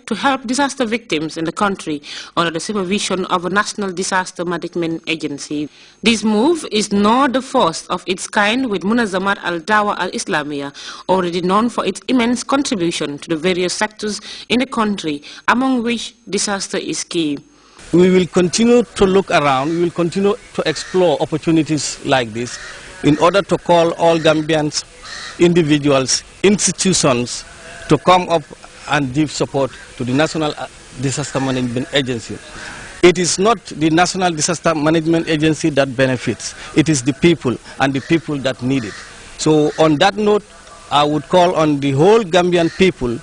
to help disaster victims in the country under the supervision of a National Disaster Management Agency. This move is not the first of its kind, with Munazamat al-Dawa al-Islamiyah already known for its immense contribution to the various sectors in the country, among which disaster is key. We will continue to look around, we will continue to explore opportunities like this in order to call all Gambians, individuals, institutions to come up and give support to the National Disaster Management Agency. It is not the National Disaster Management Agency that benefits, it is the people and the people that need it. So on that note, I would call on the whole Gambian people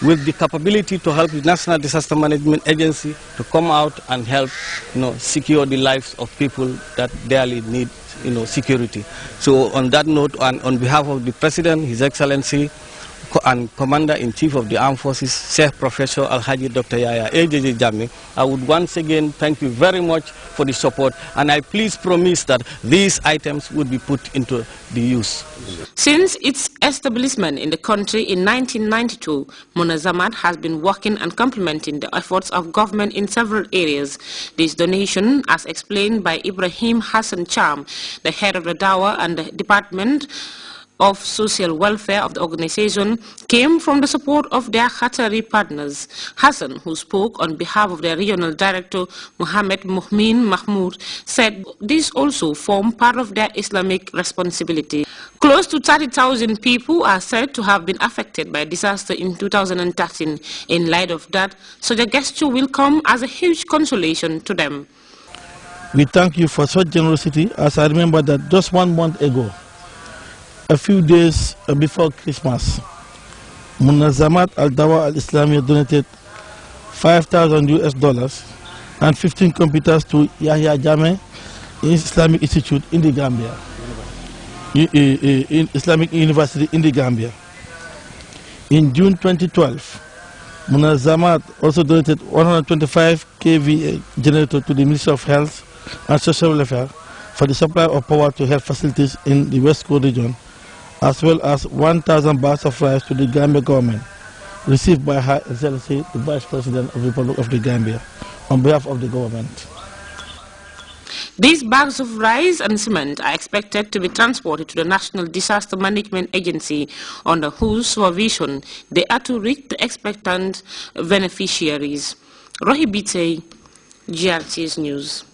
with the capability to help the National Disaster Management Agency to come out and help, secure the lives of people that dearly need, security. So on that note, and on behalf of the President, His Excellency, and Commander-in-Chief of the Armed Forces, Sheikh Professor Al-Haji Dr. Yaya AJJ Jammeh, I would once again thank you very much for the support, and I please promise that these items would be put into the use. Since its establishment in the country in 1992, Munazamat has been working and complementing the efforts of government in several areas. This donation, as explained by Ibrahim Hassan Cham, the head of the Dawa and the Department of Social Welfare of the organization, came from the support of their Qatari partners. Hassan, who spoke on behalf of their regional director Mohammed Muhmin Mahmoud, said these also form part of their Islamic responsibility. Close to 30,000 people are said to have been affected by disaster in 2013. In light of that, such a gesture will come as a huge consolation to them. We thank you for such generosity, as I remember that just 1 month ago, a few days before Christmas, Munazamat al-Dawa al-Islamiyah donated $5,000 and 15 computers to Yahya Jammeh Islamic Institute in the Gambia, in Islamic University in the Gambia. In June 2012, Munazamat also donated 125 kVA generator to the Ministry of Health and Social Welfare for the supply of power to health facilities in the West Coast region, as well as 1,000 bags of rice to the Gambia government, received by Her Excellency, the Vice President of the Republic of the Gambia, on behalf of the government. These bags of rice and cement are expected to be transported to the National Disaster Management Agency, under whose supervision they are to reach the expectant beneficiaries. Rohi Bitey, Grts News.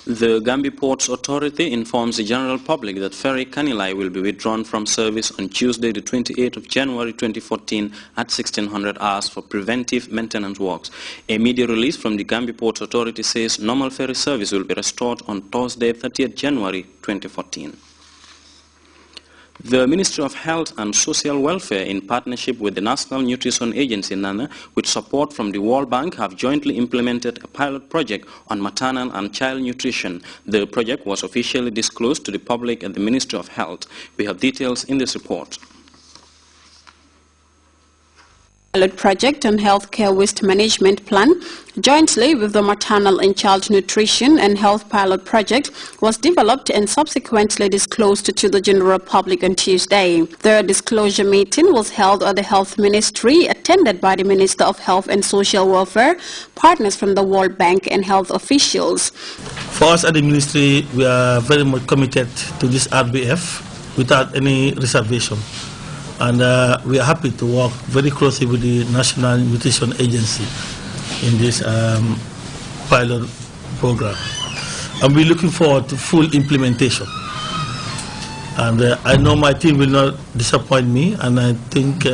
The Gambia Ports Authority informs the general public that ferry Kanilai will be withdrawn from service on Tuesday, the 28th of January 2014 at 1600 hours for preventive maintenance works. A media release from the Gambia Ports Authority says normal ferry service will be restored on Thursday, 30th January 2014. The Ministry of Health and Social Welfare, in partnership with the National Nutrition Agency, NANA, with support from the World Bank, have jointly implemented a pilot project on maternal and child nutrition. The project was officially disclosed to the public at the Ministry of Health. We have details in this report. Pilot project on healthcare waste management plan, jointly with the maternal and child nutrition and health pilot project, was developed and subsequently disclosed to the general public on Tuesday. The disclosure meeting was held at the Health Ministry, attended by the Minister of Health and Social Welfare, partners from the World Bank and health officials. For us at the Ministry, we are very much committed to this RBF without any reservation. And we are happy to work very closely with the National Nutrition Agency in this pilot program. And we're looking forward to full implementation. And I know my team will not disappoint me, and I think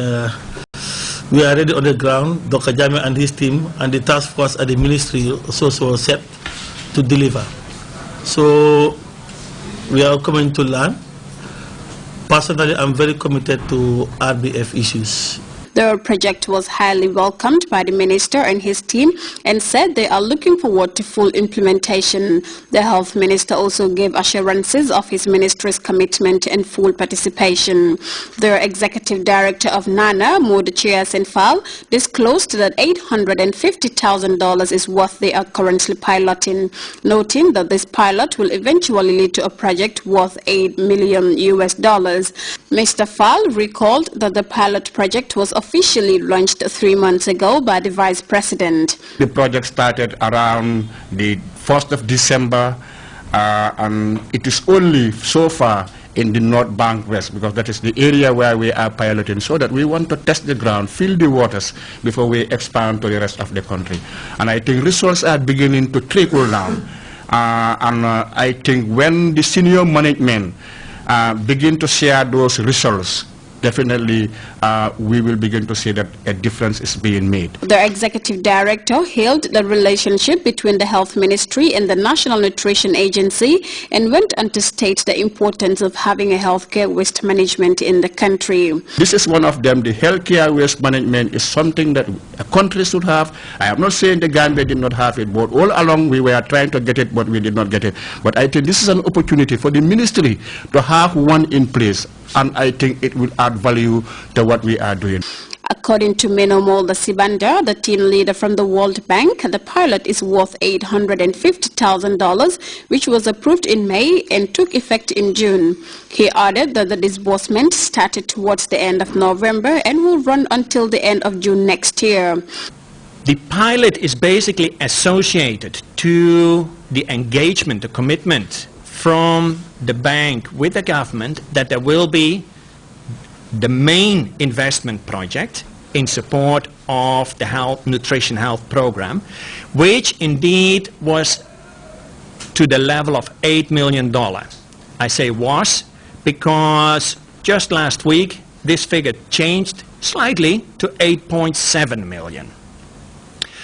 we are ready on the ground. Dr. Jammeh and his team and the task force at the Ministry also set to deliver. So we are coming to learn. Personally, I'm very committed to RBF issues. The project was highly welcomed by the minister and his team and said they are looking forward to full implementation. The health minister also gave assurances of his ministry's commitment and full participation. The executive director of NANA, Moduchia Senfal, disclosed that $850,000 is what they are currently piloting, noting that this pilot will eventually lead to a project worth $8 million. Mr. Fall recalled that the pilot project was officially launched 3 months ago by the Vice President. The project started around the 1st of December and it is only so far in the North Bank West, because that is the area where we are piloting, so that we want to test the ground, feel the waters before we expand to the rest of the country. And I think results are beginning to trickle down. I think when the senior management begin to share those results, definitely we will begin to see that a difference is being made. The executive director hailed the relationship between the Health Ministry and the National Nutrition Agency and went on to state the importance of having a healthcare waste management in the country. This is one of them. The healthcare waste management is something that a country should have. I am not saying the Gambia did not have it, but all along we were trying to get it, but we did not get it. But I think this is an opportunity for the ministry to have one in place, and I think it will add value to what we are doing. According to Menomolda Sibanda, the team leader from the World Bank, the pilot is worth $850,000, which was approved in May and took effect in June. He added that the disbursement started towards the end of November and will run until the end of June next year. The pilot is basically associated to the engagement, the commitment from the bank with the government that there will be the main investment project in support of the nutrition health program, which indeed was to the level of $8 million. I say was because just last week this figure changed slightly to 8.7 million.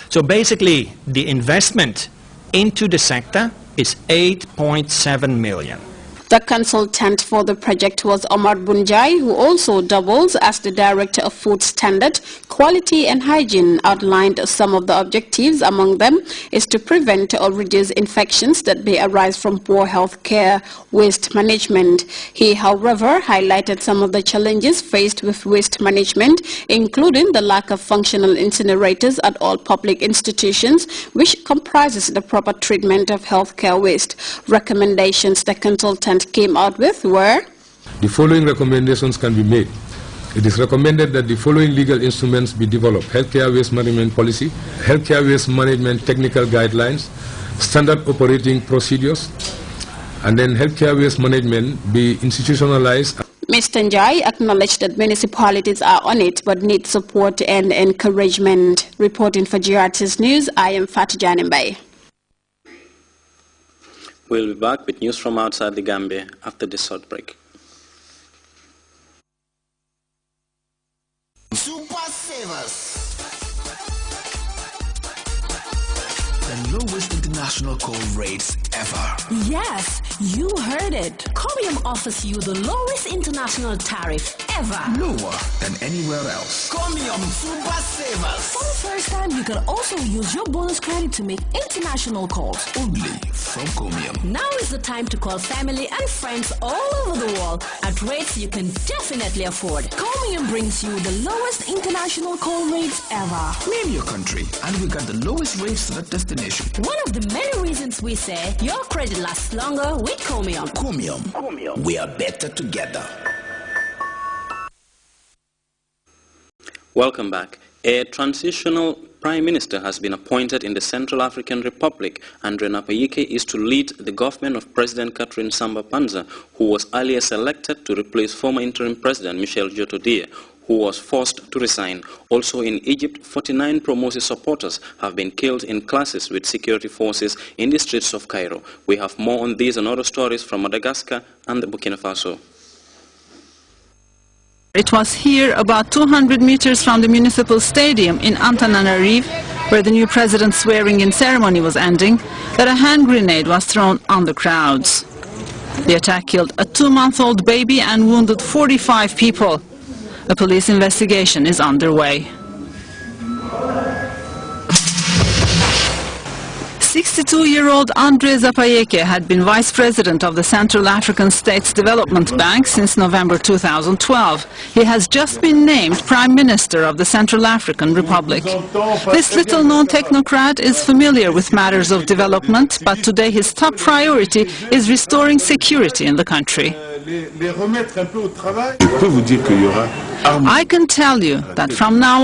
So basically the investment into the sector is 8.7 million. The consultant for the project was Omar Bunjai, who also doubles as the Director of Food Standard, Quality and Hygiene. Outlined some of the objectives. Among them is to prevent or reduce infections that may arise from poor health care waste management. He, however, highlighted some of the challenges faced with waste management, including the lack of functional incinerators at all public institutions, which comprises the proper treatment of healthcare waste. Recommendations the consultant came out with were: the following recommendations can be made. It is recommended that the following legal instruments be developed: healthcare waste management policy, healthcare waste management technical guidelines, standard operating procedures, and then healthcare waste management be institutionalized. Mr. Njai acknowledged that municipalities are on it but need support and encouragement. Reporting for Grts News, I am Fatijani Mbaye. We'll be back with news from outside the Gambia after this short break. Super Savers. The lowest international call rates ever. Yes, you heard it. Comium offers you the lowest international tariff ever. Lower than anywhere else. Comium Super Savers. For the first time, you can also use your bonus credit to make international calls. Only from Comium. Now is the time to call family and friends all over the world at rates you can definitely afford. Comium brings you the lowest international call rates ever. Name your country and we got the lowest rates to that destination. One of the many reasons we say your credit lasts longer with Comium. Comium. We are better together. Welcome back. A transitional Prime Minister has been appointed in the Central African Republic. Andre Napayike is to lead the government of President Catherine Samba Panza, who was earlier selected to replace former interim President Michel Djotodia, who was forced to resign. Also in Egypt, 49 Promosi supporters have been killed in clashes with security forces in the streets of Cairo. We have more on these and other stories from Madagascar and Burkina Faso. It was here, about 200 meters from the municipal stadium in Antananarivo, where the new president's swearing-in ceremony was ending, that a hand grenade was thrown on the crowds. The attack killed a 2-month-old baby and wounded 45 people. A police investigation is underway. 62-year-old Andre Napayike had been vice president of the Central African States Development Bank since November 2012. He has just been named Prime Minister of the Central African Republic. This little-known technocrat is familiar with matters of development, but today his top priority is restoring security in the country. les remettre un peu au travail. I can tell you that from now